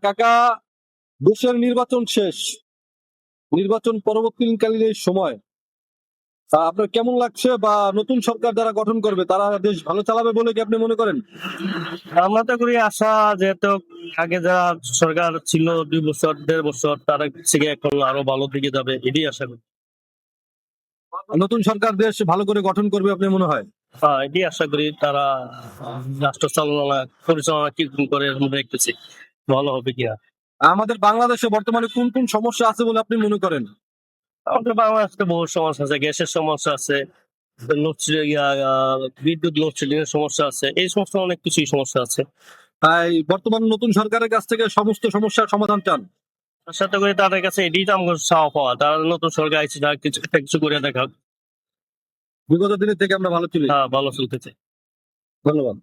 কাকা, দেশের নির্বাচন শেষ, নির্বাচন পরবর্তীকালীন এই সময় আপনার কেমন লাগছে, বা নতুন সরকার যারা গঠন করবে তারা দেশ ভালো চালাবে বলে কি আপনি মনে করেন? আমরা তো করি আশা, যেহেতু আগে যারা সরকার ছিল 2 বছর 1.5 বছর, তারা থেকে এখন আরো ভালো দিকে যাবে, এটাই আশা করি। নতুন সরকার দেশ ভালো করে গঠন করবে আপনি মনে হয়? হ্যাঁ, এটাই আশা করি। তারা রাষ্ট্র পরিচালনা কিরকম করে দেখতেছি, ভালো হবে কিনা। আমাদের বাংলাদেশে বর্তমানে কোন কোন সমস্যা আছে বলে আপনি মনে করেন? আমাদের বাংলাদেশে বহু সমস্যা আছে, গ্যাসের সমস্যা আছে, বিদ্যুৎ লোডশেডিং এর সমস্যা আছে, এই সমস্ত অনেক কিছুই সমস্যা আছে। তাই বর্তমান নতুন সরকারের কাছ থেকে সমস্ত সমস্যার সমাধান চান? সাথে করে তাদের কাছে এটাই তো আমার চাওয়া পাওয়া, তারা নতুন সরকার আছে, যা কিছু একটা কিছু করে দেখা। বিগত দিনের থেকে আমরা ভালো চলি। হ্যাঁ, ভালো চলতেছে। ধন্যবাদ।